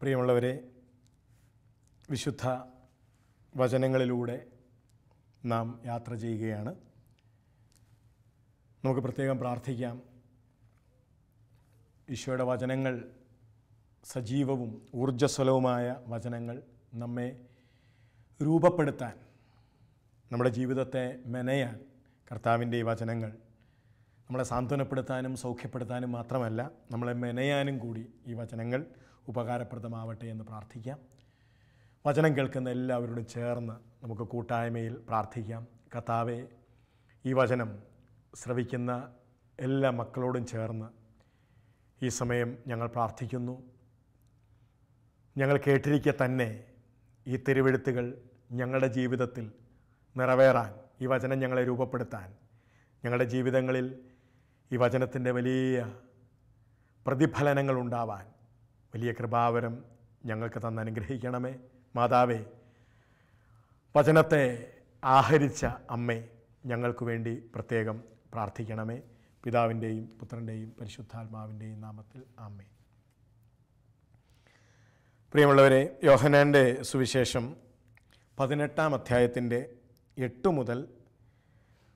പ്രിയമുള്ളവരെ, വിശുദ്ധ വചനങ്ങളിലൂടെ നാം യാത്ര ചെയ്യുകയാണ്. നമുക്ക് പ്രത്യേകം പ്രാർത്ഥിക്കാം. ഈശോയുടെ വചനങ്ങൾ സജീവവും ഊർജ്ജസ്വലവുമായ വചനങ്ങൾ നമ്മെ രൂപപ്പെടുത്താൻ, നമ്മുടെ ജീവിതത്തെ മെനയാൻ കർത്താവിൻ്റെ ഈ വചനങ്ങൾ നമ്മളെ സാന്ത്വനപ്പെടുത്താനും സൗഖ്യപ്പെടുത്താനും മാത്രമല്ല, നമ്മളെ മെനയാനും കൂടി ഈ വചനങ്ങൾ ഉപകാരപ്രദമാവട്ടെ എന്ന് പ്രാർത്ഥിക്കാം. വചനം കേൾക്കുന്ന എല്ലാവരോടും ചേർന്ന് നമുക്ക് കൂട്ടായ്മയിൽ പ്രാർത്ഥിക്കാം. കർത്താവേ, ഈ വചനം ശ്രവിക്കുന്ന എല്ലാ മക്കളോടും ചേർന്ന് ഈ സമയം ഞങ്ങൾ പ്രാർത്ഥിക്കുന്നു. ഞങ്ങൾ കേട്ടിരിക്കെ തന്നെ ഈ തിരുവെഴുത്തുകൾ ഞങ്ങളുടെ ജീവിതത്തിൽ നിറവേറാൻ, ഈ വചനം ഞങ്ങളെ രൂപപ്പെടുത്താൻ, ഞങ്ങളുടെ ജീവിതങ്ങളിൽ ഈ വചനത്തിൻ്റെ വലിയ പ്രതിഫലനങ്ങൾ ഉണ്ടാവാൻ വലിയ കൃപാവരം ഞങ്ങൾക്ക് തന്ന് അനുഗ്രഹിക്കണമേ. മാതാവേ, വചനത്തെ ആഹരിച്ച അമ്മേ, ഞങ്ങൾക്ക് വേണ്ടി പ്രത്യേകം പ്രാർത്ഥിക്കണമേ. പിതാവിൻ്റെയും പുത്രൻ്റെയും പരിശുദ്ധാത്മാവിൻ്റെയും നാമത്തിൽ ആമേൻ. പ്രിയമുള്ളവരെ, യോഹന്നാൻ്റെ സുവിശേഷം 18-ാം അധ്യായത്തിൻ്റെ 8 മുതൽ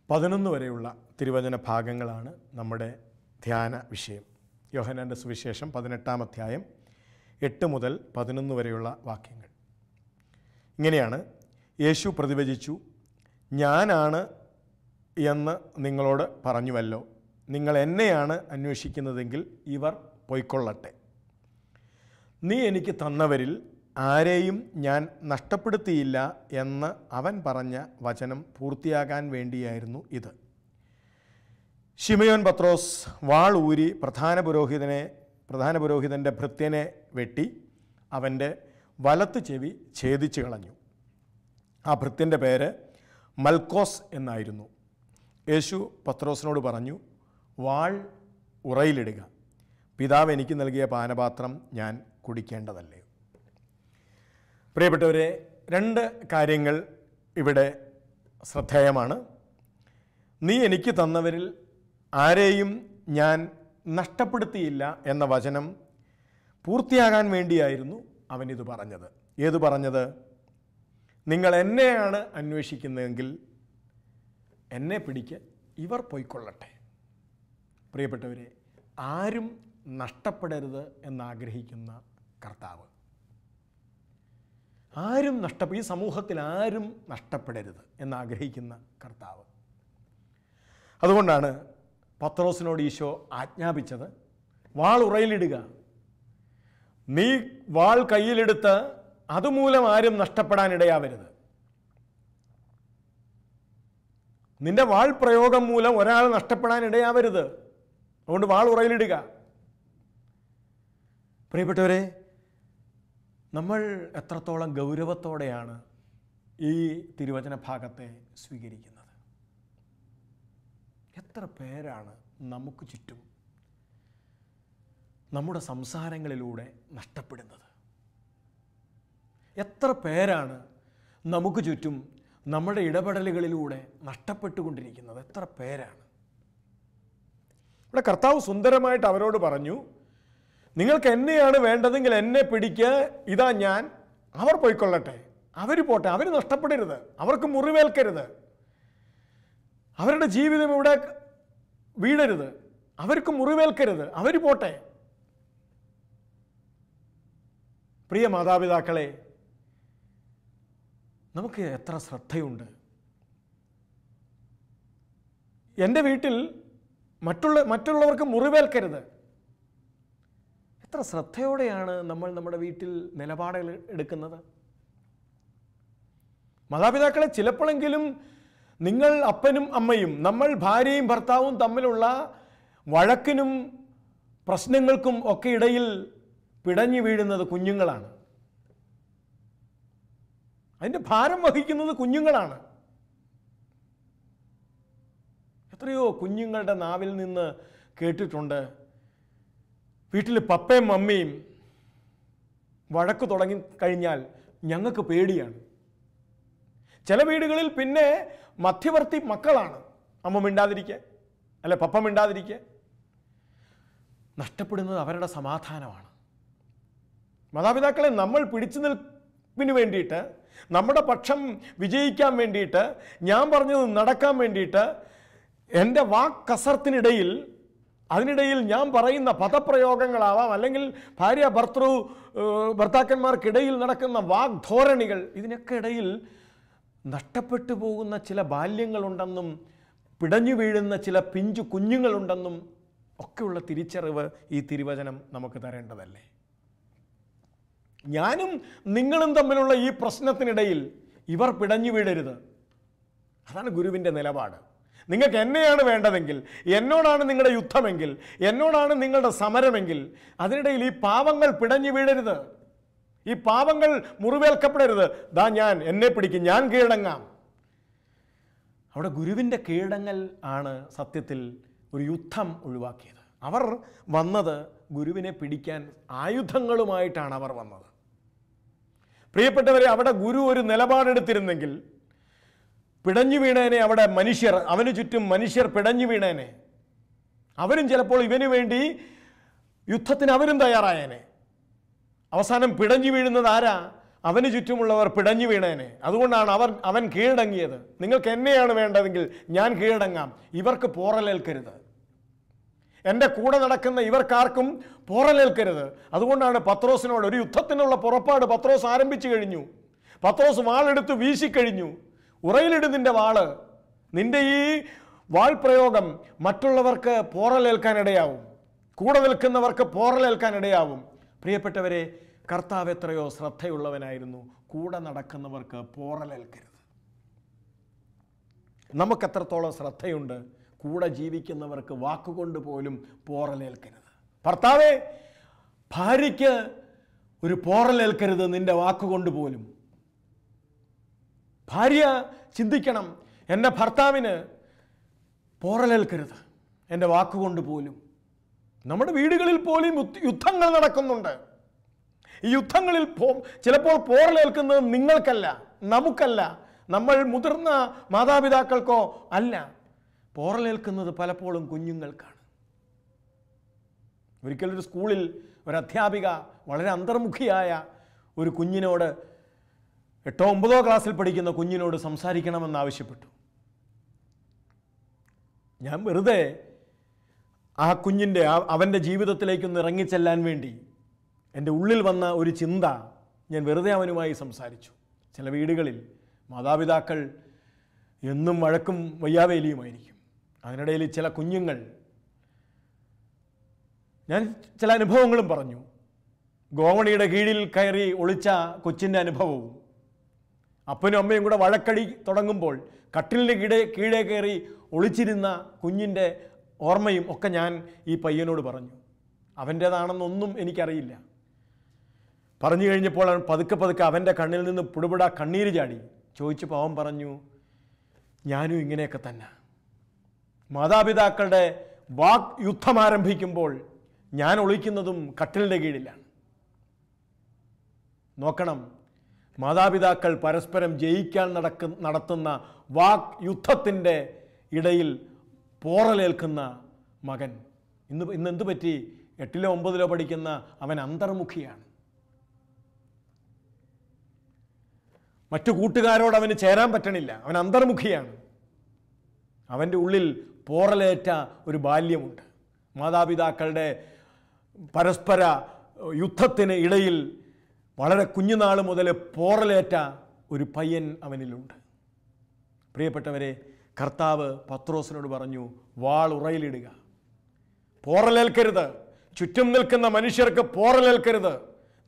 11 വരെയുള്ള തിരുവചന ഭാഗങ്ങളാണ് നമ്മുടെ ധ്യാന വിഷയം. യോഹന്നാൻ്റെ സുവിശേഷം 18-ാം അധ്യായം 8 മുതൽ 11 വരെയുള്ള വാക്യങ്ങൾ ഇങ്ങനെയാണ്. യേശു പ്രതിവചിച്ചു, ഞാനാണ് എന്ന് നിങ്ങളോട് പറഞ്ഞുവല്ലോ. നിങ്ങൾ എന്നെയാണ് അന്വേഷിക്കുന്നതെങ്കിൽ ഇവർ പൊയ്ക്കൊള്ളട്ടെ. നീ എനിക്ക് തന്നവരിൽ ആരെയും ഞാൻ നഷ്ടപ്പെടുത്തിയില്ല എന്ന് അവൻ പറഞ്ഞ വചനം പൂർത്തിയാകാൻ വേണ്ടിയായിരുന്നു ഇത്. ശിമയോൻ പത്രോസ് വാൾ ഊരി പ്രധാന പുരോഹിതൻ്റെ ഭൃത്യനെ വെട്ടി അവൻ്റെ വലത്ത് ചെവി ഛേദിച്ചു കളഞ്ഞു. ആ ഭൃത്യൻ്റെ പേര് മൽക്കോസ് എന്നായിരുന്നു. യേശു പത്രോസിനോട് പറഞ്ഞു, വാൾ ഉറയിലിടുക. പിതാവ് എനിക്ക് നൽകിയ പാനപാത്രം ഞാൻ കുടിക്കേണ്ടതല്ലേ? പ്രിയപ്പെട്ടവരെ, 2 കാര്യങ്ങൾ ഇവിടെ ശ്രദ്ധേയമാണ്. നീ എനിക്ക് തന്നവരിൽ ആരെയും ഞാൻ നഷ്ടപ്പെടുത്തിയില്ല എന്ന വചനം പൂർത്തിയാകാൻ വേണ്ടിയായിരുന്നു അവനിത് പറഞ്ഞത്. ഏത് പറഞ്ഞത്? നിങ്ങൾ എന്നെയാണ് അന്വേഷിക്കുന്നതെങ്കിൽ എന്നെ പിടിക്ക്, ഇവർ പൊയ്ക്കൊള്ളട്ടെ. പ്രിയപ്പെട്ടവരെ, ആരും നഷ്ടപ്പെടരുത് എന്നാഗ്രഹിക്കുന്ന കർത്താവ്, ഈ സമൂഹത്തിൽ ആരും നഷ്ടപ്പെടരുത് എന്നാഗ്രഹിക്കുന്ന കർത്താവ്. അതുകൊണ്ടാണ് പത്രോസിനോട് ഈശോ ആജ്ഞാപിച്ചത്, വാൾ ഉറയിലിടുക. നീ വാൾ കയ്യിലെടുത്ത് അതുമൂലം ആരും നഷ്ടപ്പെടാനിടയാവരുത്. നിന്റെ വാൾ പ്രയോഗം മൂലം ഒരാൾ നഷ്ടപ്പെടാനിടയാവരുത്. അതുകൊണ്ട് വാൾ ഉറയിലിടുക. പ്രിയപ്പെട്ടവരെ, നമ്മൾ എത്രത്തോളം ഗൗരവത്തോടെയാണ് ഈ തിരുവചന ഭാഗത്തെ സ്വീകരിക്കുന്നത്? എത്ര പേരാണ് നമുക്ക് ചുറ്റും നമ്മുടെ സംസാരങ്ങളിലൂടെ നഷ്ടപ്പെടുന്നത്? എത്ര പേരാണ് നമുക്ക് ചുറ്റും നമ്മുടെ ഇടപെടലുകളിലൂടെ നഷ്ടപ്പെട്ടുകൊണ്ടിരിക്കുന്നത്? എത്ര പേരാണ്? ഇവിടെ കർത്താവ് സുന്ദരമായിട്ട് അവരോട് പറഞ്ഞു, നിങ്ങൾക്ക് എന്നെയാണ് വേണ്ടതെങ്കിൽ എന്നെ പിടിക്ക്, ഇതാ ഞാൻ, അവർ പോയിക്കൊള്ളട്ടെ, അവർ പോട്ടെ, അവർ നഷ്ടപ്പെടരുത്, അവർക്ക് മുറിവേൽക്കരുത്, അവരുടെ ജീവിതം ഇവിടെ വീഴരുത്, അവർക്ക് മുറിവേൽക്കരുത്, അവർ പോട്ടെ. പ്രിയ മാതാപിതാക്കളെ, നമുക്ക് എത്ര ശ്രദ്ധയുണ്ട്. എൻ്റെ വീട്ടിൽ മറ്റുള്ളവർക്ക് മുറിവേൽക്കരുത്. എത്ര ശ്രദ്ധയോടെയാണ് നമ്മൾ നമ്മുടെ വീട്ടിൽ നിലപാടുകൾ എടുക്കുന്നത്? മാതാപിതാക്കളെ, ചിലപ്പോഴെങ്കിലും നിങ്ങൾ അപ്പനും അമ്മയും, നമ്മൾ ഭാര്യയും ഭർത്താവും തമ്മിലുള്ള വഴക്കിനും പ്രശ്നങ്ങൾക്കും ഒക്കെ ഇടയിൽ പിടഞ്ഞു വീഴുന്നത് കുഞ്ഞുങ്ങളാണ്. അതിൻ്റെ ഭാരം വഹിക്കുന്നത് കുഞ്ഞുങ്ങളാണ്. എത്രയോ കുഞ്ഞുങ്ങളുടെ നാവിൽ നിന്ന് കേട്ടിട്ടുണ്ട്, വീട്ടിൽ പപ്പയും മമ്മിയും വഴക്ക് തുടങ്ങിക്കഴിഞ്ഞാൽ ഞങ്ങൾക്ക് പേടിയാണ്. ചില വീടുകളിൽ പിന്നെ മധ്യവർത്തി മക്കളാണ്. അമ്മ മിണ്ടാതിരിക്കുക, അല്ലെ പപ്പ മിണ്ടാതിരിക്കുക. നഷ്ടപ്പെടുന്നത് അവരുടെ സമാധാനമാണ്. മാതാപിതാക്കളെ നമ്മൾ പിടിച്ചു നിൽപ്പിന് വേണ്ടിയിട്ട്, നമ്മുടെ പക്ഷം വിജയിക്കാൻ വേണ്ടിയിട്ട്, ഞാൻ പറഞ്ഞത് നടക്കാൻ വേണ്ടിയിട്ട്, എൻ്റെ വാക്കസർത്തിനിടയിൽ, അതിനിടയിൽ ഞാൻ പറയുന്ന പദപ്രയോഗങ്ങളാവാം, അല്ലെങ്കിൽ ഭർത്താക്കന്മാർക്കിടയിൽ നടക്കുന്ന വാഗ്ധോരണികൾ, ഇതിനൊക്കെ ഇടയിൽ നഷ്ടപ്പെട്ടു പോകുന്ന ചില ബാല്യങ്ങളുണ്ടെന്നും പിടഞ്ഞു വീഴുന്ന ചില പിഞ്ചു കുഞ്ഞുങ്ങളുണ്ടെന്നും ഒക്കെയുള്ള തിരിച്ചറിവ് ഈ തിരുവചനം നമുക്ക് തരേണ്ടതല്ലേ? ഞാനും നിങ്ങളും തമ്മിലുള്ള ഈ പ്രശ്നത്തിനിടയിൽ ഇവർ പിടഞ്ഞു വീഴരുത്. അതാണ് ഗുരുവിൻ്റെ നിലപാട്. നിങ്ങൾക്ക് എന്നെയാണ് വേണ്ടതെങ്കിൽ, എന്നോടാണ് നിങ്ങളുടെ യുദ്ധമെങ്കിൽ, എന്നോടാണ് നിങ്ങളുടെ സമരമെങ്കിൽ, അതിനിടയിൽ ഈ പാവങ്ങൾ പിടഞ്ഞു വീഴരുത്, ഈ പാവങ്ങൾ മുറിവേൽക്കപ്പെടരുത്. ദാ ഞാൻ, എന്നെ പിടിക്കും, ഞാൻ കീഴടങ്ങാം. അവിടെ ഗുരുവിൻ്റെ കീഴടങ്ങൽ ആണ് സത്യത്തിൽ ഒരു യുദ്ധം ഒഴിവാക്കിയത്. അവർ വന്നത് ഗുരുവിനെ പിടിക്കാൻ ആയുധങ്ങളുമായിട്ടാണ് അവർ വന്നത്. പ്രിയപ്പെട്ടവരെ, അവിടെ ഗുരു ഒരു നിലപാടെടുത്തിരുന്നെങ്കിൽ പിടഞ്ഞു വീണേനെ അവിടെ മനുഷ്യർ, അവന് ചുറ്റും മനുഷ്യർ പിടഞ്ഞു വീണേനെ. അവരും ചിലപ്പോൾ ഇവന് വേണ്ടി യുദ്ധത്തിന് അവരും തയ്യാറായേനെ. അവസാനം പിടഞ്ഞു വീഴുന്നത് ആരാ? അവന് ചുറ്റുമുള്ളവർ പിടഞ്ഞു വീണേനെ. അതുകൊണ്ടാണ് അവൻ കീഴടങ്ങിയത്. നിങ്ങൾക്ക് എന്നെയാണ് വേണ്ടതെങ്കിൽ ഞാൻ കീഴടങ്ങാം, ഇവർക്ക് പോറലേൽക്കരുത്, എൻ്റെ കൂടെ നടക്കുന്ന ഇവർക്കാർക്കും പോറലേൽക്കരുത്. അതുകൊണ്ടാണ് പത്രോസിനോട് ഒരു യുദ്ധത്തിനുള്ള പുറപ്പാട് പത്രോസ് ആരംഭിച്ചു കഴിഞ്ഞു. പത്രോസ് വാളെടുത്ത് വീശിക്കഴിഞ്ഞു. ഉറയിലിടും നിന്റെ വാള്. നിന്റെ ഈ വാൾ പ്രയോഗം മറ്റുള്ളവർക്ക് പോറലേൽക്കാനിടയാവും, കൂടെ നിൽക്കുന്നവർക്ക് പോറലേൽക്കാനിടയാവും. പ്രിയപ്പെട്ടവരെ, കർത്താവ് എത്രയോ ശ്രദ്ധയുള്ളവനായിരുന്നു. കൂടെ നടക്കുന്നവർക്ക് പോറലേൽക്കരുത്. നമുക്കെത്രത്തോളം ശ്രദ്ധയുണ്ട്? കൂടെ ജീവിക്കുന്നവർക്ക് വാക്കുകൊണ്ട് പോലും പോറലേൽക്കരുത്. ഭർത്താവേ, ഭാര്യയ്ക്ക് ഒരു പോറലേൽക്കരുത് നിന്റെ വാക്കുകൊണ്ട് പോലും. ഭാര്യ ചിന്തിക്കണം, എൻ്റെ ഭർത്താവിന് പോറലേൽക്കരുത് എൻ്റെ വാക്കുകൊണ്ട് പോലും. നമ്മുടെ വീടുകളിൽ പോലും യുദ്ധങ്ങൾ നടക്കുന്നുണ്ട്. ഈ യുദ്ധങ്ങളിൽ ചിലപ്പോൾ പോറലേൽക്കുന്നത് നിങ്ങൾക്കല്ല, നമുക്കല്ല, നമ്മൾ മുതിർന്ന മാതാപിതാക്കൾക്കോ അല്ല. പോറലേൽക്കുന്നത് പലപ്പോഴും കുഞ്ഞുങ്ങൾക്കാണ്. ഒരിക്കലൊരു സ്കൂളിൽ ഒരു അധ്യാപിക വളരെ അന്തർമുഖിയായ ഒരു കുഞ്ഞിനോട്, 8ോ 9ോ ക്ലാസ്സിൽ പഠിക്കുന്ന കുഞ്ഞിനോട് സംസാരിക്കണമെന്നാവശ്യപ്പെട്ടു. ഞാൻ വെറുതെ ആ കുഞ്ഞിൻ്റെ അവൻ്റെ ജീവിതത്തിലേക്കൊന്ന് ഇറങ്ങിച്ചെല്ലാൻ വേണ്ടി എൻ്റെ ഉള്ളിൽ വന്ന ഒരു ചിന്ത ഞാൻ വെറുതെ അവനുമായി സംസാരിച്ചു. ചില വീടുകളിൽ മാതാപിതാക്കൾ എന്നും വഴക്കും വയ്യാവേലിയുമായിരിക്കും. അതിനിടയിൽ ചില കുഞ്ഞുങ്ങൾ, ഞാൻ ചില അനുഭവങ്ങളും പറഞ്ഞു. ഗോവണിയുടെ കീഴിൽ കയറി ഒളിച്ച കൊച്ചിൻ്റെ അനുഭവവും, അപ്പനും അമ്മയും കൂടെ വഴക്കടി തുടങ്ങുമ്പോൾ കട്ടിലിൻ്റെ കീഴേ കയറി ഒളിച്ചിരുന്ന കുഞ്ഞിൻ്റെ ഓർമ്മയും ഒക്കെ ഞാൻ ഈ പയ്യനോട് പറഞ്ഞു. അവൻ്റേതാണെന്നൊന്നും എനിക്കറിയില്ല. പറഞ്ഞു കഴിഞ്ഞപ്പോൾ പതുക്കെ അവൻ്റെ കണ്ണിൽ നിന്ന് പുടുപിട കണ്ണീര് ചാടി. ചോദിച്ചപ്പോൾ അവൻ പറഞ്ഞു, ഞാനും ഇങ്ങനെയൊക്കെ തന്നെ. മാതാപിതാക്കളുടെ വാക് യുദ്ധം ആരംഭിക്കുമ്പോൾ ഞാൻ ഒളിക്കുന്നതും കട്ടിലിൻ്റെ കീഴിലാണ്. നോക്കണം, മാതാപിതാക്കൾ പരസ്പരം ജയിക്കാൻ നടത്തുന്ന വാക് യുദ്ധത്തിൻ്റെ ഇടയിൽ പോറലേൽക്കുന്ന മകൻ. ഇന്ന് എന്തു പറ്റി? 8ലോ 9ലോ പഠിക്കുന്ന അവൻ അന്തർമുഖിയാണ്. മറ്റു കൂട്ടുകാരോട് അവന് ചേരാൻ പറ്റണില്ല, അവൻ അന്തർമുഖിയാണ്. അവൻ്റെ ഉള്ളിൽ പോറലേറ്റ ഒരു ബാല്യമുണ്ട്. മാതാപിതാക്കളുടെ പരസ്പര യുദ്ധത്തിന് ഇടയിൽ വളരെ കുഞ്ഞുനാൾ മുതൽ പോറലേറ്റ ഒരു പയ്യൻ അവനിലുണ്ട്. പ്രിയപ്പെട്ടവരെ, കർത്താവ് പത്രോസിനോട് പറഞ്ഞു, വാൾ ഉറയിലിടുക, പോറലേൽക്കരുത്, ചുറ്റും നിൽക്കുന്ന മനുഷ്യർക്ക് പോറലേൽക്കരുത്,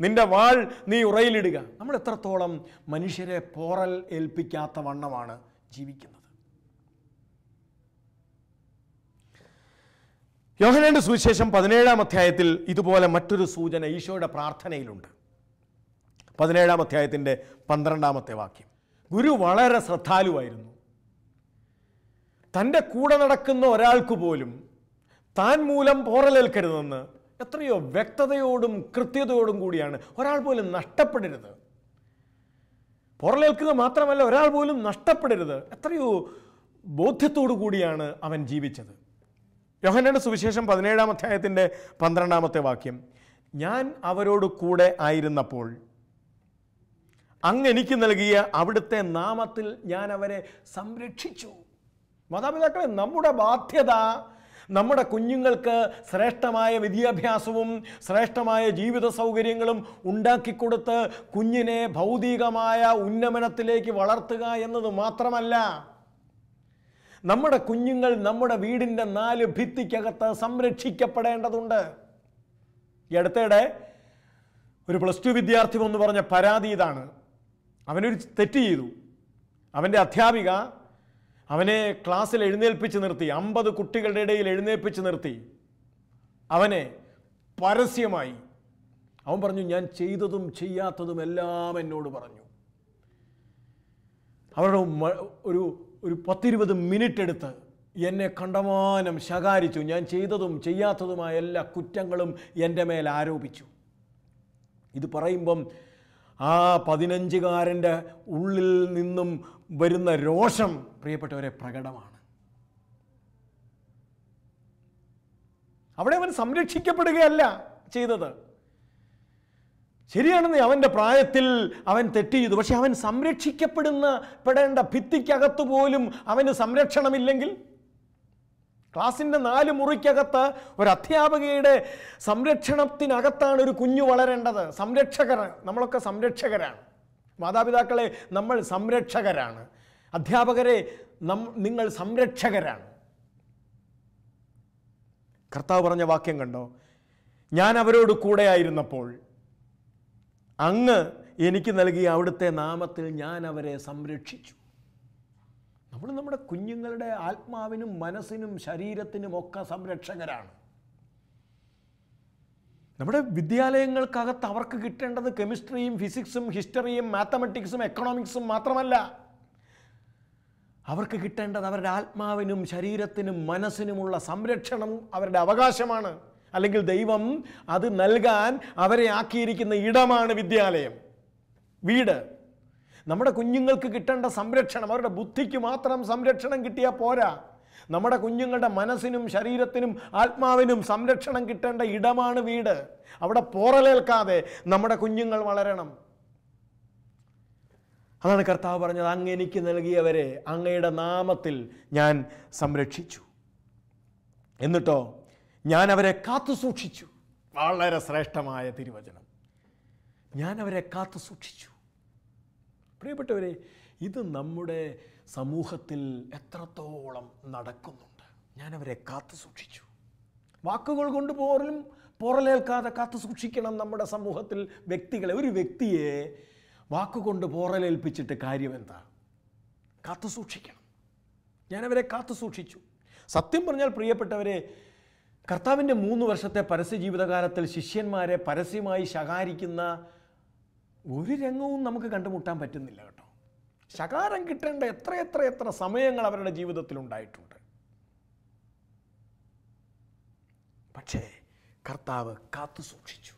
നിന്റെ വാൾ നീ ഉറയിലിടുക. നമ്മൾ എത്രത്തോളം മനുഷ്യരെ പോറൽ ഏൽപ്പിക്കാത്ത വണ്ണമാണ് ജീവിക്കുന്നത്. യോഹന്നാന്റെ സുവിശേഷം 17-ാം അധ്യായത്തിൽ ഇതുപോലെ മറ്റൊരു സൂചന ഈശോയുടെ പ്രാർത്ഥനയിലുണ്ട്. 17-ാം അധ്യായത്തിൻ്റെ 12-ാമത്തെ വാക്യം. ഗുരു വളരെ ശ്രദ്ധാലുവായിരുന്നു. തൻ്റെ കൂടെ നടക്കുന്ന ഒരാൾക്ക് പോലും താൻ മൂലം പോറലേൽക്കരുതെന്ന് എത്രയോ വ്യക്തതയോടും കൃത്യതയോടും കൂടിയാണ്. ഒരാൾ പോലും നഷ്ടപ്പെടരുത്. പോറലേൽക്കുക മാത്രമല്ല, ഒരാൾ പോലും നഷ്ടപ്പെടരുത്. എത്രയോ ബോധ്യത്തോടു കൂടിയാണ് അവൻ ജീവിച്ചത്. യോഹന്നാന്റെ സുവിശേഷം 17-ാം അധ്യായത്തിൻ്റെ 12-ാമത്തെ വാക്യം. ഞാൻ അവരോട് കൂടെ ആയിരുന്നപ്പോൾ അങ്ങ് എനിക്ക് നൽകിയ അവിടുത്തെ നാമത്തിൽ ഞാൻ അവരെ സംരക്ഷിച്ചു. മാതാപിതാക്കളെ, നമ്മുടെ ബാധ്യത നമ്മുടെ കുഞ്ഞുങ്ങൾക്ക് ശ്രേഷ്ഠമായ വിദ്യാഭ്യാസവും ശ്രേഷ്ഠമായ ജീവിത സൗകര്യങ്ങളും ഉണ്ടാക്കിക്കൊടുത്ത് കുഞ്ഞിനെ ഭൗതികമായ ഉന്നമനത്തിലേക്ക് വളർത്തുക എന്നത് മാത്രമല്ല, നമ്മുടെ കുഞ്ഞുങ്ങൾ നമ്മുടെ വീടിൻ്റെ 4 ഭിത്തിക്കകത്ത് സംരക്ഷിക്കപ്പെടേണ്ടതുണ്ട്. ഈ അടുത്തിടെ ഒരു +2 വിദ്യാർത്ഥി എന്ന് പറഞ്ഞ പരാതി ഇതാണ്. അവനൊരു തെറ്റ് ചെയ്തു. അവൻ്റെ അധ്യാപിക അവനെ ക്ലാസ്സിൽ എഴുന്നേൽപ്പിച്ച് നിർത്തി, 50 കുട്ടികളുടെ ഇടയിൽ എഴുന്നേൽപ്പിച്ച് നിർത്തി അവനെ പരസ്യമായി. അവൻ പറഞ്ഞു, ഞാൻ ചെയ്തതും ചെയ്യാത്തതും എല്ലാം എന്നോട് പറഞ്ഞു. അവരുടെ ഒരു 10-20 മിനിറ്റ് എടുത്ത് എന്നെ കണ്ടമാനം ശകാരിച്ചു. ഞാൻ ചെയ്തതും ചെയ്യാത്തതുമായ എല്ലാ കുറ്റങ്ങളും എൻ്റെ മേൽ ആരോപിച്ചു. ഇത് പറയുമ്പം ആ 15-കാരൻ്റെ ഉള്ളിൽ നിന്നും വരുന്ന രോഷം പ്രിയപ്പെട്ടവരെ പ്രകടമാണ്. അവിടെ അവൻ സംരക്ഷിക്കപ്പെടുകയല്ല ചെയ്തത്. ശരിയാണെന്ന് അവൻ്റെ പ്രായത്തിൽ അവൻ തെറ്റ് ചെയ്തു. പക്ഷെ അവൻ സംരക്ഷിക്കപ്പെടേണ്ട ഭിത്തിക്കകത്ത് പോലും അവന് സംരക്ഷണമില്ലെങ്കിൽ, ക്ലാസിൻ്റെ 4 മുറിക്കകത്ത് ഒരു അധ്യാപകയുടെ സംരക്ഷണത്തിനകത്താണ് ഒരു കുഞ്ഞു വളരേണ്ടത്. നമ്മളൊക്കെ സംരക്ഷകരാണ്. മാതാപിതാക്കളെ, നമ്മൾ സംരക്ഷകരാണ്. അധ്യാപകരെ, നിങ്ങൾ സംരക്ഷകരാണ്. കർത്താവ് പറഞ്ഞ വാക്യം കണ്ടോ? ഞാൻ അവരോട് കൂടെ ആയിരുന്നപ്പോൾ അങ്ങ് എനിക്ക് നൽകിയ അവിടുത്തെ നാമത്തിൽ ഞാൻ അവരെ സംരക്ഷിച്ചു. നമ്മൾ നമ്മുടെ കുഞ്ഞുങ്ങളുടെ ആത്മാവിനും മനസ്സിനും ശരീരത്തിനും ഒക്കെ സംരക്ഷകരാണ്. നമ്മുടെ വിദ്യാലയങ്ങൾക്കകത്ത് അവർക്ക് കിട്ടേണ്ടത് കെമിസ്ട്രിയും ഫിസിക്സും ഹിസ്റ്ററിയും മാത്തമാറ്റിക്സും എക്കണോമിക്സും മാത്രമല്ല. അവർക്ക് കിട്ടേണ്ടത് അവരുടെ ആത്മാവിനും ശരീരത്തിനും മനസ്സിനുമുള്ള സംരക്ഷണം അവരുടെ അവകാശമാണ്. അല്ലെങ്കിൽ ദൈവം അത് നൽകാൻ അവരെ ആക്കിയിരിക്കുന്ന ഇടമാണ് വിദ്യാലയം, വീട്. നമ്മുടെ കുഞ്ഞുങ്ങൾക്ക് കിട്ടേണ്ട സംരക്ഷണം, അവരുടെ ബുദ്ധിക്ക് മാത്രം സംരക്ഷണം കിട്ടിയാൽ പോരാ. നമ്മുടെ കുഞ്ഞുങ്ങളുടെ മനസ്സിനും ശരീരത്തിനും ആത്മാവിനും സംരക്ഷണം കിട്ടേണ്ട ഇടമാണ് വീട്. അവിടെ പോറലേൽക്കാതെ നമ്മുടെ കുഞ്ഞുങ്ങൾ വളരണം. അതാണ് കർത്താവ് പറഞ്ഞത്, അങ്ങ് എനിക്ക് നൽകിയവരെ അങ്ങയുടെ നാമത്തിൽ ഞാൻ സംരക്ഷിച്ചു. എന്നിട്ടോ ഞാൻ അവരെ കാത്തു സൂക്ഷിച്ചു. വളരെ ശ്രേഷ്ഠമായ തിരുവചനം. ഞാൻ അവരെ കാത്തു സൂക്ഷിച്ചു. പ്രിയപ്പെട്ടവരെ, ഇത് നമ്മുടെ സമൂഹത്തിൽ എത്രത്തോളം നടക്കുന്നുണ്ട്. ഞാൻ അവരെ കാത്തു സൂക്ഷിച്ചു. വാക്കുകൾ കൊണ്ട് പോലും പോറലേൽക്കാതെ കാത്തു സൂക്ഷിക്കണം നമ്മുടെ സമൂഹത്തിൽ വ്യക്തികളെ. ഒരു വ്യക്തിയെ വാക്കുകൊണ്ട് പോറലേൽപ്പിച്ചിട്ട് കാര്യമെന്താ? കാത്തു സൂക്ഷിക്കണം. ഞാനവരെ കാത്തു സൂക്ഷിച്ചു. സത്യം പറഞ്ഞാൽ പ്രിയപ്പെട്ടവരെ, കർത്താവിൻ്റെ 3 വർഷത്തെ പരസ്യ ജീവിതകാലത്തിൽ ശിഷ്യന്മാരെ പരസ്യമായി ശകാരിക്കുന്ന ഒരു രംഗവും നമുക്ക് കണ്ടുമുട്ടാൻ പറ്റുന്നില്ല കേട്ടോ. ശകാരം കിട്ടേണ്ട എത്ര സമയങ്ങൾ അവരുടെ ജീവിതത്തിൽ ഉണ്ടായിട്ടുണ്ട്. പക്ഷേ കർത്താവ് കാത്തു സൂക്ഷിച്ചു.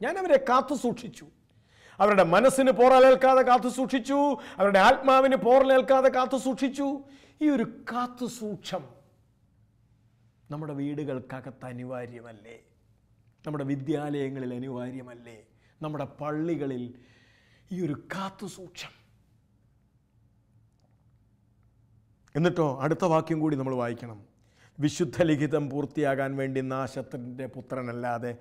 ഞാൻ അവരെ കാത്തു സൂക്ഷിച്ചു. അവരുടെ മനസ്സിന് പോറലേൽക്കാതെ കാത്തു സൂക്ഷിച്ചു. അവരുടെ ആത്മാവിന് പോറലേൽക്കാതെ കാത്തു സൂക്ഷിച്ചു. ഈ ഒരു കാത്തു സൂക്ഷം നമ്മുടെ വീടുകൾക്കകത്ത് അനിവാര്യമല്ലേ? നമ്മുടെ വിദ്യാലയങ്ങളിൽ അനിവാര്യമല്ലേ? നമ്മുടെ പള്ളികളിൽ ഈ ഒരു കാത്തു സൂക്ഷം. എന്നിട്ടോ അടുത്ത വാക്യം കൂടി നമ്മൾ വായിക്കണം. വിശുദ്ധ ലിഖിതം പൂർത്തിയാകാൻ വേണ്ടി നാശത്തിൻ്റെ പുത്രനല്ലാതെ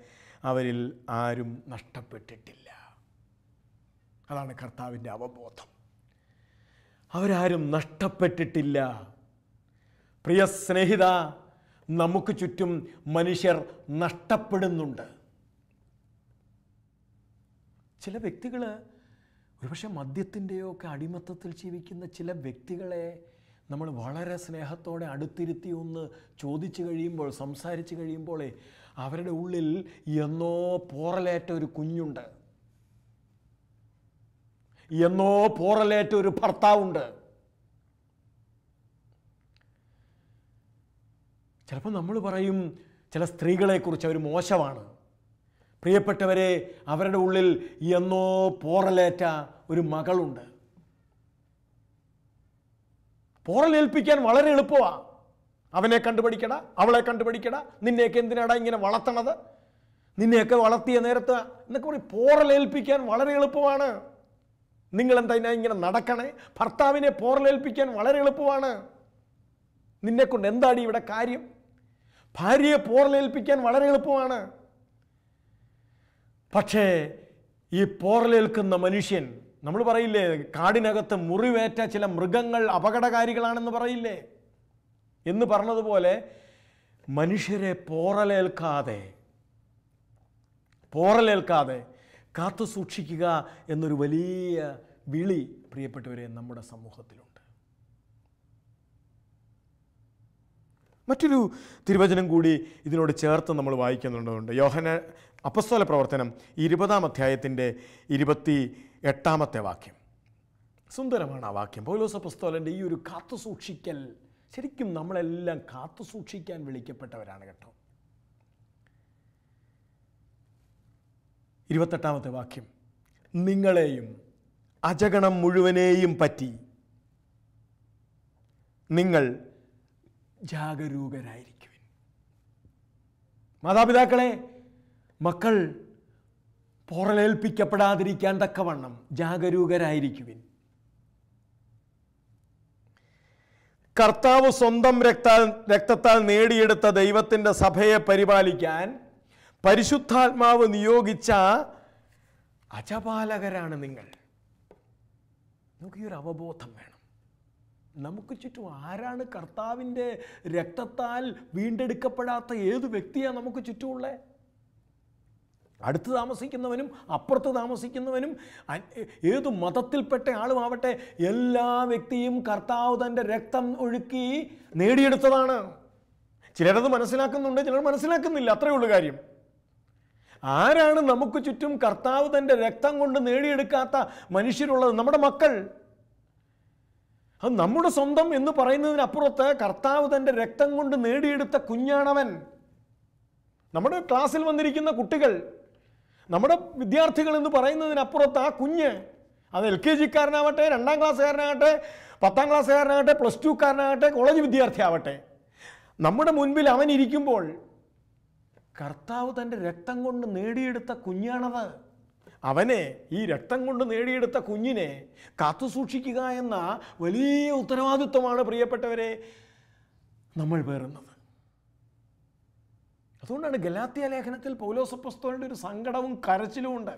അവരിൽ ആരും നഷ്ടപ്പെട്ടിട്ടില്ല. അതാണ് കർത്താവിൻ്റെ അവബോധം. അവരാരും നഷ്ടപ്പെട്ടിട്ടില്ല. പ്രിയ സ്നേഹിത, നമുക്ക് ചുറ്റും മനുഷ്യർ നഷ്ടപ്പെടുന്നുണ്ട്. ചില വ്യക്തികൾ, ഒരുപക്ഷെ മദ്യത്തിൻ്റെയോ ഒക്കെ അടിമത്തത്തിൽ ജീവിക്കുന്ന ചില വ്യക്തികളെ നമ്മൾ വളരെ സ്നേഹത്തോടെ അടുത്തിരുത്തി ഒന്ന് ചോദിച്ചു കഴിയുമ്പോൾ, സംസാരിച്ച് കഴിയുമ്പോൾ അവരുടെ ഉള്ളിൽ എന്നോ പോറലേറ്റ ഒരു കുഞ്ഞുണ്ട്, എന്നോ പോറലേറ്റ ഒരു ഭർത്താവുണ്ട്. ചിലപ്പോൾ നമ്മൾ പറയും ചില സ്ത്രീകളെക്കുറിച്ച് അവർ മോശമാണ്. പ്രിയപ്പെട്ടവരെ, അവരുടെ ഉള്ളിൽ എന്നോ പോറലേറ്റ ഒരു മകളുണ്ട്. പോറലേൽപ്പിക്കാൻ വളരെ എളുപ്പമാണ്. അവനെ കണ്ടുപിടിക്കട, അവളെ കണ്ടുപിടിക്കട, നിന്നെയൊക്കെ എന്തിനാടാ ഇങ്ങനെ വളർത്തണത്, നിന്നെയൊക്കെ വളർത്തിയ നേരത്ത് എന്നൊക്കെ പറയും. പോറലേൽപ്പിക്കാൻ വളരെ എളുപ്പമാണ്. നിങ്ങളെന്താ ഇങ്ങനെ നടക്കണേ? ഭർത്താവിനെ പോറലേൽപ്പിക്കാൻ വളരെ എളുപ്പമാണ്. നിന്നെക്കൊണ്ട് എന്താണ് ഇവിടെ കാര്യം? ഭാര്യയെ പോറലേൽപ്പിക്കാൻ വളരെ എളുപ്പമാണ്. പക്ഷേ ഈ പോറലേൽക്കുന്ന മനുഷ്യൻ, നമ്മൾ പറയില്ലേ, കാടിനകത്ത് മുറിവേറ്റ ചില മൃഗങ്ങൾ അപകടകാരികളാണെന്ന് പറയില്ലേ എന്ന് പറഞ്ഞതുപോലെ, മനുഷ്യരെ പോറലേൽക്കാതെ കാത്തു സൂക്ഷിക്കുക എന്നൊരു വലിയ വിളി പ്രിയപ്പെട്ടവരെ നമ്മുടെ സമൂഹത്തിലുണ്ട്. മറ്റൊരു തിരുവചനം കൂടി ഇതിനോട് ചേർത്ത് നമ്മൾ വായിക്കുന്നുണ്ട്. യോഹന്നാൻ അപ്പസ്തോല പ്രവർത്തനം 20-ാം അധ്യായത്തിൻ്റെ 28-ാമത്തെ വാക്യം. സുന്ദരമാണ് ആ വാക്യം. പൗലോസ് അപ്പസ്തോലൻ്റെ ഈ ഒരു കാത്തു സൂക്ഷിക്കൽ, ശരിക്കും നമ്മളെല്ലാം കാത്തു സൂക്ഷിക്കാൻ വിളിക്കപ്പെട്ടവരാണ് കേട്ടോ. 28-ാമത്തെ വാക്യം, നിങ്ങളെയും അജഗണം മുഴുവനെയും പറ്റി നിങ്ങൾ ജാഗരൂകരായിരിക്കുവിൻ. മാതാപിതാക്കളെ, മക്കൾ പോറലേൽപ്പിക്കപ്പെടാതിരിക്കാൻ തക്കവണ്ണം ജാഗരൂകരായിരിക്കുവിൻ. കർത്താവ് സ്വന്തം രക്തത്താൽ നേടിയെടുത്ത ദൈവത്തിൻ്റെ സഭയെ പരിപാലിക്കാൻ പരിശുദ്ധാത്മാവ് നിയോഗിച്ച അജപാലകരാണ് നിങ്ങൾ. നമുക്ക് ഈ ഒരു അവബോധം വേണം. നമുക്ക് ചുറ്റും ആരാണ് കർത്താവിൻ്റെ രക്തത്താൽ വീണ്ടെടുക്കപ്പെടാത്ത ഏത് വ്യക്തിയാണ് നമുക്ക് ചുറ്റുമുള്ളത്? അടുത്ത് താമസിക്കുന്നവനും അപ്പുറത്ത് താമസിക്കുന്നവനും ഏത് മതത്തിൽപ്പെട്ട ആളുമാവട്ടെ, എല്ലാ വ്യക്തിയും കർത്താവ് തൻ്റെ രക്തം ഒഴുക്കി നേടിയെടുത്തതാണ്. ചിലരത് മനസ്സിലാക്കുന്നുണ്ട്, ചിലർ മനസ്സിലാക്കുന്നില്ല. അത്രയേ ഉള്ളൂ കാര്യം. ആരാണ് നമുക്ക് ചുറ്റും കർത്താവ് തൻ്റെ രക്തം കൊണ്ട് നേടിയെടുക്കാത്ത മനുഷ്യരുള്ളത്? നമ്മുടെ മക്കൾ. അത് നമ്മുടെ സ്വന്തം എന്ന് പറയുന്നതിനപ്പുറത്ത് കർത്താവ് തൻ്റെ രക്തം കൊണ്ട് നേടിയെടുത്ത കുഞ്ഞാണവൻ. നമ്മുടെ ക്ലാസ്സിൽ വന്നിരിക്കുന്ന കുട്ടികൾ, നമ്മുടെ വിദ്യാർത്ഥികൾ എന്ന് പറയുന്നതിനപ്പുറത്ത് ആ കുഞ്ഞ്, അത് LKG-കാരനാവട്ടെ, 2-ാം ക്ലാസ്സുകാരനാകട്ടെ, 10-ാം ക്ലാസ്സുകാരനാകട്ടെ, +2-കാരനാകട്ടെ, കോളേജ് വിദ്യാർത്ഥി ആവട്ടെ, നമ്മുടെ മുൻപിൽ അവൻ ഇരിക്കുമ്പോൾ കർത്താവ് തൻ്റെ രക്തം കൊണ്ട് നേടിയെടുത്ത കുഞ്ഞാണത്. അവനെ, ഈ രക്തം കൊണ്ട് നേടിയെടുത്ത കുഞ്ഞിനെ കാത്തു സൂക്ഷിക്കുക എന്ന വലിയ ഉത്തരവാദിത്വമാണ് പ്രിയപ്പെട്ടവരെ നമ്മൾ പേറുന്നത്. അതുകൊണ്ടാണ് ഗലാത്യ ലേഖനത്തിൽ പൗലോസ് അപ്പോസ്തലന്റെ ഒരു സങ്കടവും കരച്ചിലും ഉണ്ട്.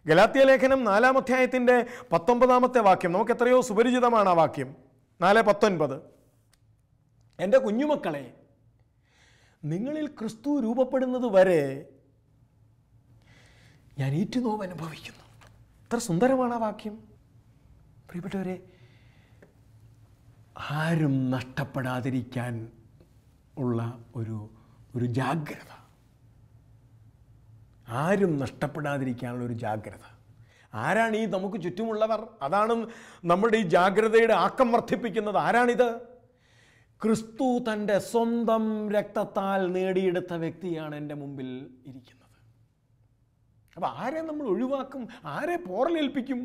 ഗലാത്യ ലേഖനം 4-ാം അധ്യായത്തിൻ്റെ 19-ാമത്തെ വാക്യം നമുക്ക് എത്രയോ സുപരിചിതമാണ്. ആ വാക്യം 4:19, എൻ്റെ കുഞ്ഞുമക്കളെ, നിങ്ങളിൽ ക്രിസ്തു രൂപപ്പെടുന്നത് വരെ ഞാൻ ഈറ്റുനോവ് അനുഭവിക്കുന്നു. എത്ര സുന്ദരമാണ് ആ വാക്യം പ്രിയപ്പെട്ടവരെ. ആരും നഷ്ടപ്പെടാതിരിക്കാൻ ഉള്ള ഒരു ജാഗ്രത, ആരും നഷ്ടപ്പെടാതിരിക്കാനുള്ള ഒരു ജാഗ്രത. ആരാണ് ഈ നമുക്ക് ചുറ്റുമുള്ളവർ? അതാണ് നമ്മുടെ ഈ ജാഗ്രതയുടെ ആക്കം വർദ്ധിപ്പിക്കുന്നത്. ആരാണിത്? ക്രിസ്തു തൻ്റെ സ്വന്തം രക്തത്താൽ നേടിയെടുത്ത വ്യക്തിയാണ് എൻ്റെ മുമ്പിൽ ഇരിക്കുന്നത്. അപ്പോൾ ആരെ നമ്മൾ ഒഴിവാക്കും? ആരെ പോറലേൽപ്പിക്കും?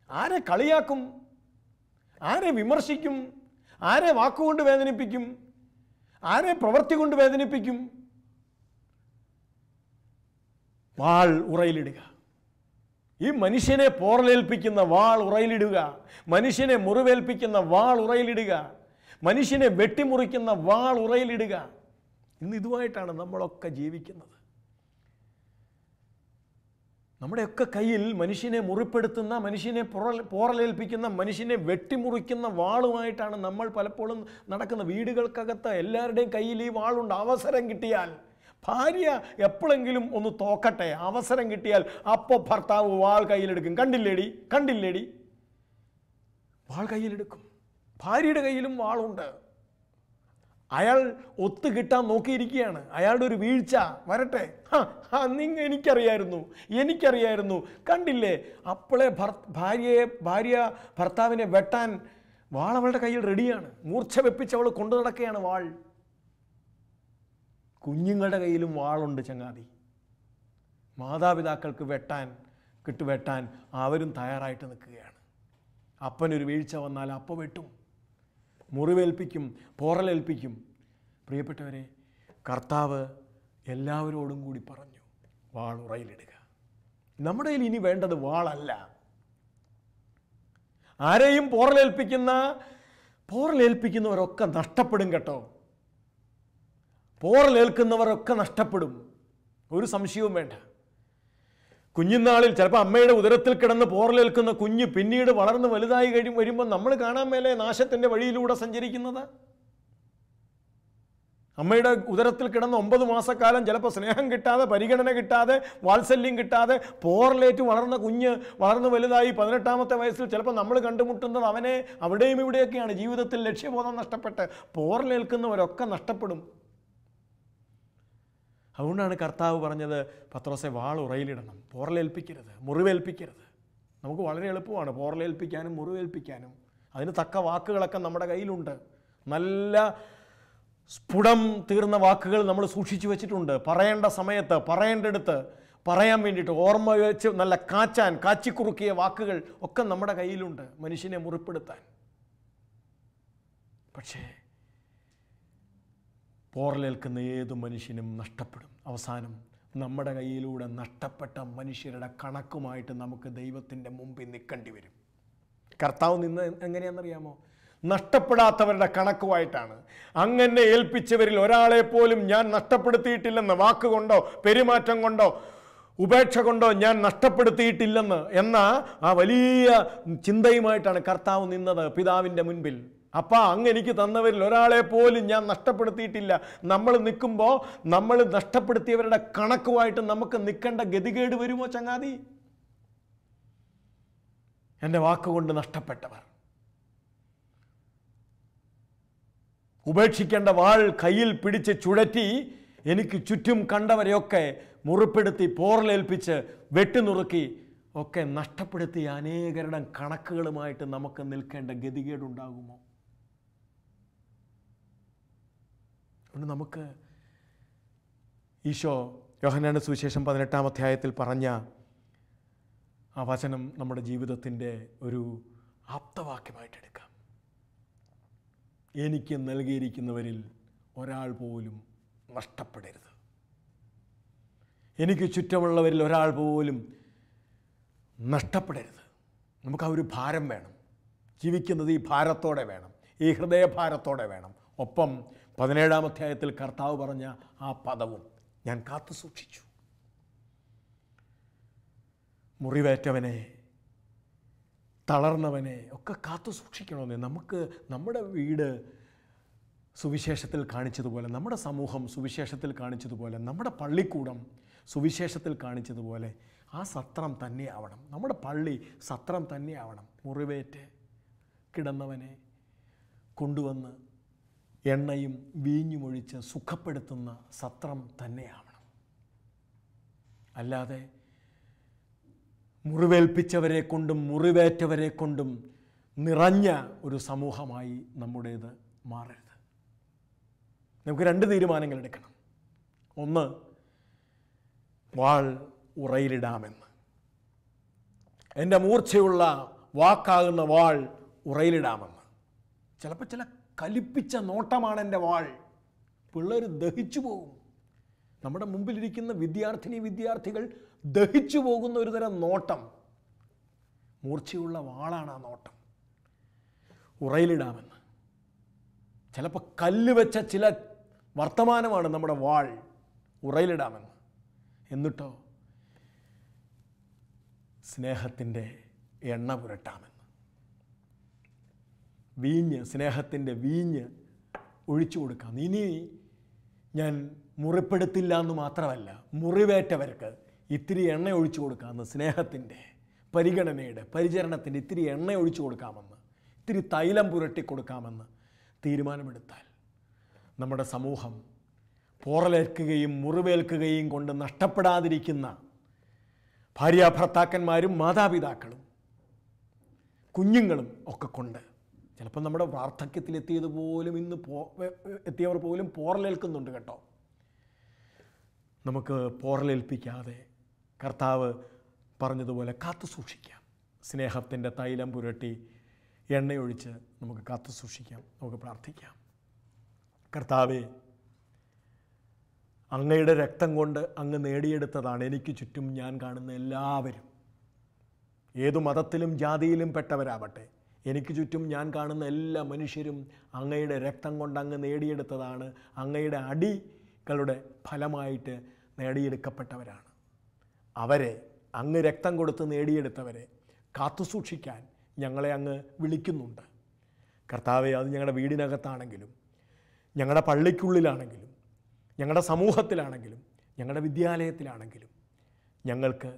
ആരെ കളിയാക്കും? ആരെ വിമർശിക്കും? ആരെ വാക്കുകൊണ്ട് വേദനിപ്പിക്കും? ആരെ പ്രവൃത്തി കൊണ്ട് വേദനിപ്പിക്കും? വാൾ ഉറയിലിടുക. ഈ മനുഷ്യനെ പോറലേൽപ്പിക്കുന്ന വാൾ ഉറയിലിടുക, മനുഷ്യനെ മുറിവേൽപ്പിക്കുന്ന വാൾ ഉറയിലിടുക, മനുഷ്യനെ വെട്ടിമുറിക്കുന്ന വാൾ ഉറയിലിടുക. ഇന്ന് ഇതുമായിട്ടാണ് നമ്മളൊക്കെ ജീവിക്കുന്നത്. നമ്മുടെയൊക്കെ കയ്യിൽ മനുഷ്യനെ മുറിപ്പെടുത്തുന്ന, മനുഷ്യനെ പോറലേൽപ്പിക്കുന്ന, മനുഷ്യനെ വെട്ടിമുറിക്കുന്ന വാളുമായിട്ടാണ് നമ്മൾ പലപ്പോഴും നടക്കുന്ന. വീടുകൾക്കകത്ത് എല്ലാവരുടെയും കയ്യിൽ ഈ വാളുണ്ട്. അവസരം കിട്ടിയാൽ, ഭാര്യ എപ്പോഴെങ്കിലും ഒന്ന് തോക്കട്ടെ, അവസരം കിട്ടിയാൽ അപ്പോൾ ഭർത്താവ് വാൾ കയ്യിലെടുക്കും. കണ്ടില്ലേടി വാൾ കയ്യിലെടുക്കും. ഭാര്യയുടെ കയ്യിലും വാളുണ്ട്. അയാൾ ഒത്തു കിട്ടാൻ നോക്കിയിരിക്കുകയാണ്. അയാളുടെ ഒരു വീഴ്ച വരട്ടെ, എനിക്കറിയായിരുന്നു, കണ്ടില്ലേ, അപ്പോളെ ഭാര്യ ഭർത്താവിനെ വെട്ടാൻ വാൾ അവളുടെ കയ്യിൽ റെഡിയാണ്. മൂർച്ച വെപ്പിച്ച് അവൾ കൊണ്ടു നടക്കുകയാണ് വാൾ. കുഞ്ഞുങ്ങളുടെ കയ്യിലും വാളുണ്ട് ചങ്ങാതി. മാതാപിതാക്കൾക്ക് വെട്ടാൻ അവരും തയ്യാറായിട്ട് നിൽക്കുകയാണ്. അപ്പനൊരു വീഴ്ച വന്നാൽ അപ്പ വെട്ടും, മുറിവേൽപ്പിക്കും, പോറലേൽപ്പിക്കും. പ്രിയപ്പെട്ടവരെ, കർത്താവ് എല്ലാവരോടും കൂടി പറഞ്ഞു, വാൾ ഉറയിലിടുക. നമ്മുടെ കയ്യിൽ ഇനി വേണ്ടത് വാളല്ല. ആരെയും പോറലേൽപ്പിക്കുന്നവരൊക്കെ നഷ്ടപ്പെടും കേട്ടോ. പോറലേൽക്കുന്നവരൊക്കെ നഷ്ടപ്പെടും, ഒരു സംശയവും വേണ്ട. കുഞ്ഞുനാളിൽ ചിലപ്പോൾ അമ്മയുടെ ഉദരത്തിൽ കിടന്ന് പോറലേൽക്കുന്ന കുഞ്ഞ് പിന്നീട് വളർന്ന് വലുതായി വരുമ്പോൾ നമ്മൾ കാണാൻ മേലെ നാശത്തിൻ്റെ വഴിയിലൂടെ സഞ്ചരിക്കുന്നത്. അമ്മയുടെ ഉദരത്തിൽ കിടന്ന് 9 മാസക്കാലം ചിലപ്പോൾ സ്നേഹം കിട്ടാതെ, പരിഗണന കിട്ടാതെ, വാത്സല്യം കിട്ടാതെ പോറലേറ്റ് വളർന്ന കുഞ്ഞ് വളർന്ന് വലുതായി 18ാമത്തെ വയസ്സിൽ ചിലപ്പോൾ നമ്മൾ കണ്ടുമുട്ടുന്നത് അവനെ അവിടെയും ഇവിടെയൊക്കെയാണ്. ജീവിതത്തിൽ ലക്ഷ്യബോധം നഷ്ടപ്പെട്ട് പോറലേൽക്കുന്നവരൊക്കെ നഷ്ടപ്പെടും. അതുകൊണ്ടാണ് കർത്താവ് പറഞ്ഞത്, പത്രോസെ വാൾ ഉറയിലിടണം, പോറലേൽപ്പിക്കരുത്, മുറിവേൽപ്പിക്കരുത്. നമുക്ക് വളരെ എളുപ്പമാണ് പോറലേൽപ്പിക്കാനും മുറിവേൽപ്പിക്കാനും. അതിന് തക്ക വാക്കുകളൊക്കെ നമ്മുടെ കയ്യിലുണ്ട്. നല്ല സ്ഫുടം തീർന്ന വാക്കുകൾ നമ്മൾ സൂക്ഷിച്ചു വെച്ചിട്ടുണ്ട്. പറയേണ്ട സമയത്ത് പറയേണ്ടടുത്ത് പറയാൻ വേണ്ടിയിട്ട് ഓർമ്മ വെച്ച് നല്ല കാച്ചിക്കുറുക്കിയ വാക്കുകൾ ഒക്കെ നമ്മുടെ കയ്യിലുണ്ട് മനുഷ്യനെ മുറിപ്പെടുത്താൻ. പക്ഷേ പോറലേൽക്കുന്ന ഏതു മനുഷ്യനും നഷ്ടപ്പെടും. അവസാനം നമ്മുടെ കയ്യിലൂടെ നഷ്ടപ്പെട്ട മനുഷ്യരുടെ കണക്കുമായിട്ട് നമുക്ക് ദൈവത്തിൻ്റെ മുമ്പിൽ നിൽക്കേണ്ടി വരും. കർത്താവ് നിന്ന് എങ്ങനെയാണെന്നറിയാമോ? നഷ്ടപ്പെടാത്തവരുടെ കണക്കുമായിട്ടാണ്. അങ്ങനെ ഏൽപ്പിച്ചവരിൽ ഒരാളെ പോലും ഞാൻ നഷ്ടപ്പെടുത്തിയിട്ടില്ലെന്ന്, വാക്കുകൊണ്ടോ പെരുമാറ്റം കൊണ്ടോ ഉപേക്ഷ കൊണ്ടോ ഞാൻ നഷ്ടപ്പെടുത്തിയിട്ടില്ലെന്ന് എന്ന ആ വലിയ ചിന്തയുമായിട്ടാണ് കർത്താവ് നിന്നത് പിതാവിൻ്റെ മുൻപിൽ. അപ്പാ, അങ്ങ് എനിക്ക് തന്നവരിൽ ഒരാളെ പോലും ഞാൻ നഷ്ടപ്പെടുത്തിയിട്ടില്ല. നമ്മൾ നിൽക്കുമ്പോൾ നമ്മൾ നഷ്ടപ്പെടുത്തിയവരുടെ കണക്കുമായിട്ട് നമുക്ക് നിൽക്കേണ്ട ഗതികേട് വരുമോ ചങ്ങാതി? എൻ്റെ വാക്കുകൊണ്ട് നഷ്ടപ്പെട്ടവർ, ഉപേക്ഷിക്കേണ്ട വാൾ കയ്യിൽ പിടിച്ച് ചുഴറ്റി എനിക്ക് ചുറ്റും കണ്ടവരെയൊക്കെ മുറിപ്പെടുത്തി പോറലേൽപ്പിച്ച് വെട്ടിനുറുക്കി ഒക്കെ നഷ്ടപ്പെടുത്തിയ അനേകരുടെ കണക്കുകളുമായിട്ട് നമുക്ക് നിൽക്കേണ്ട ഗതികേടുണ്ടാകുമോ? അതുകൊണ്ട് നമുക്ക് ഈശോ യോഹന്നാന്റെ സുവിശേഷം 18-ാം അധ്യായത്തിൽ പറഞ്ഞ ആ വചനം നമ്മുടെ ജീവിതത്തിൻ്റെ ഒരു ആപ്തവാക്യമായിട്ടെടുക്കാം. എനിക്ക് നൽകിയിരിക്കുന്നവരിൽ ഒരാൾ പോലും നഷ്ടപ്പെടരുത്. എനിക്ക് ചുറ്റുമുള്ളവരിൽ ഒരാൾ പോലും നഷ്ടപ്പെടരുത്. നമുക്ക് ആ ഒരു ഭാരം വേണം. ജീവിക്കുന്നത് ഈ ഭാരത്തോടെ വേണം, ഈ ഹൃദയഭാരത്തോടെ വേണം. ഒപ്പം 17-ാം അധ്യായത്തിൽ കർത്താവ് പറഞ്ഞ ആ പദവും ഞാൻ കാത്തു സൂക്ഷിച്ചു. മുറിവേറ്റവനെ, തളർന്നവനെ ഒക്കെ കാത്തു സൂക്ഷിക്കണമെന്ന്. നമുക്ക് നമ്മുടെ വീട് സുവിശേഷത്തിൽ കാണിച്ചതുപോലെ, നമ്മുടെ സമൂഹം സുവിശേഷത്തിൽ കാണിച്ചതുപോലെ, നമ്മുടെ പള്ളിക്കൂടം സുവിശേഷത്തിൽ കാണിച്ചതുപോലെ ആ സത്രം തന്നെയാവണം. നമ്മുടെ പള്ളി സത്രം തന്നെയാവണം. മുറിവേറ്റ് കിടന്നവനെ കൊണ്ടുവന്ന് എണ്ണയും വീഞ്ഞുമൊഴിച്ച് സുഖപ്പെടുത്തുന്ന സത്രം തന്നെയാവണം. അല്ലാതെ മുറിവേൽപ്പിച്ചവരെ കൊണ്ടും മുറിവേറ്റവരെ കൊണ്ടും നിറഞ്ഞ ഒരു സമൂഹമായി നമ്മുടേത് മാറരുത്. നമുക്ക് 2 തീരുമാനങ്ങൾ എടുക്കണം. ഒന്ന്, വാൾ ഉറയിലിടാമെന്ന്. എൻ്റെ മൂർച്ചയുള്ള വാക്കാകുന്ന വാൾ ഉറയിലിടാമെന്ന്. ചിലപ്പോൾ ചില കലിപ്പിച്ച നോട്ടമാണ് എൻ്റെ വാൾ. പിള്ളേർ ദഹിച്ചു പോകും. നമ്മുടെ മുമ്പിലിരിക്കുന്ന വിദ്യാർത്ഥികൾ ദഹിച്ചു പോകുന്ന ഒരു തരം നോട്ടം. മൂർച്ചയുള്ള വാളാണ് ആ നോട്ടം. ഉറയിലിടാമെന്ന്. ചിലപ്പോൾ കല്ല് വെച്ച ചില വർത്തമാനമാണ് നമ്മുടെ വാൾ. ഉറയിലിടാമെന്ന്. എന്നിട്ടോ സ്നേഹത്തിൻ്റെ എണ്ണ പുരട്ടാമെന്ന്. വീഞ്ഞ്, സ്നേഹത്തിൻ്റെ വീഞ്ഞ് ഒഴിച്ചു കൊടുക്കാം. ഇനി ഞാൻ മുറിപ്പെടുത്തില്ല എന്ന് മാത്രമല്ല, മുറിവേറ്റവർക്ക് ഇത്തിരി എണ്ണ ഒഴിച്ചു കൊടുക്കാമെന്ന്. സ്നേഹത്തിൻ്റെ, പരിഗണനയുടെ, പരിചരണത്തിൻ്റെ ഇത്തിരി എണ്ണ ഒഴിച്ചു കൊടുക്കാമെന്ന്, ഇത്തിരി തൈലം പുരട്ടി കൊടുക്കാമെന്ന് തീരുമാനമെടുത്താൽ നമ്മുടെ സമൂഹം പോറലേൽക്കുകയും മുറിവേൽക്കുകയും കൊണ്ട് നഷ്ടപ്പെടാതിരിക്കുന്ന ഭാര്യാഭർത്താക്കന്മാരും മാതാപിതാക്കളും കുഞ്ഞുങ്ങളും ഒക്കെ കൊണ്ട്, ചിലപ്പോൾ നമ്മുടെ വാർദ്ധക്യത്തിലെത്തിയതുപോലും എത്തിയവർ പോലും പോറലേൽക്കുന്നുണ്ട് കേട്ടോ. നമുക്ക് പോറലേൽപ്പിക്കാതെ കർത്താവ് പറഞ്ഞതുപോലെ കാത്തു സൂക്ഷിക്കാം. സ്നേഹത്തിൻ്റെ തൈലം പുരട്ടി എണ്ണയൊഴിച്ച് നമുക്ക് കാത്തു സൂക്ഷിക്കാം. നമുക്ക് പ്രാർത്ഥിക്കാം. കർത്താവേ, അങ്ങയുടെ രക്തം കൊണ്ട് അങ്ങ് നേടിയെടുത്തതാണ് എനിക്ക് ചുറ്റും ഞാൻ കാണുന്ന എല്ലാവരും. ഏതു മതത്തിലും ജാതിയിലും പെട്ടവരാവട്ടെ, എനിക്ക് ചുറ്റും ഞാൻ കാണുന്ന എല്ലാ മനുഷ്യരും അങ്ങയുടെ രക്തം കൊണ്ട് അങ്ങ് നേടിയെടുത്തതാണ്. അങ്ങയുടെ അടികളുടെ ഫലമായിട്ട് നേടിയെടുക്കപ്പെട്ടവരാണ്. അവരെ, അങ്ങ് രക്തം കൊടുത്ത് നേടിയെടുത്തവരെ കാത്തുസൂക്ഷിക്കാൻ ഞങ്ങളെ അങ്ങ് വിളിക്കുന്നുണ്ട്. കർത്താവെ, അത് ഞങ്ങളുടെ വീടിനകത്താണെങ്കിലും, ഞങ്ങളുടെ പള്ളിക്കുള്ളിലാണെങ്കിലും, ഞങ്ങളുടെ സമൂഹത്തിലാണെങ്കിലും, ഞങ്ങളുടെ വിദ്യാലയത്തിലാണെങ്കിലും ഞങ്ങൾക്ക്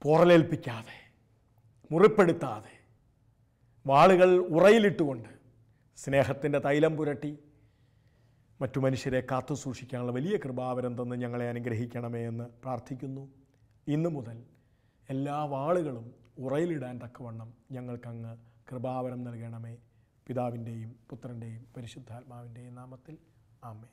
പോറലേൽപ്പിക്കാതെ, മുറിപ്പെടുത്താതെ, വാളുകൾ ഉറയിലിട്ടുകൊണ്ട് സ്നേഹത്തിൻ്റെ തൈലം പുരട്ടി മറ്റു മനുഷ്യരെ കാത്തു സൂക്ഷിക്കാനുള്ള വലിയ കൃപാവരം തന്ന് ഞങ്ങളെ അനുഗ്രഹിക്കണമേ എന്ന് പ്രാർത്ഥിക്കുന്നു. ഇന്നു മുതൽ എല്ലാ വാളുകളും ഉറയിലിടാൻ തക്കവണ്ണം ഞങ്ങൾക്കങ്ങ് കൃപാവരം നൽകണമേ. പിതാവിൻ്റെയും പുത്രൻ്റെയും പരിശുദ്ധാത്മാവിൻ്റെയും നാമത്തിൽ ആമേൻ.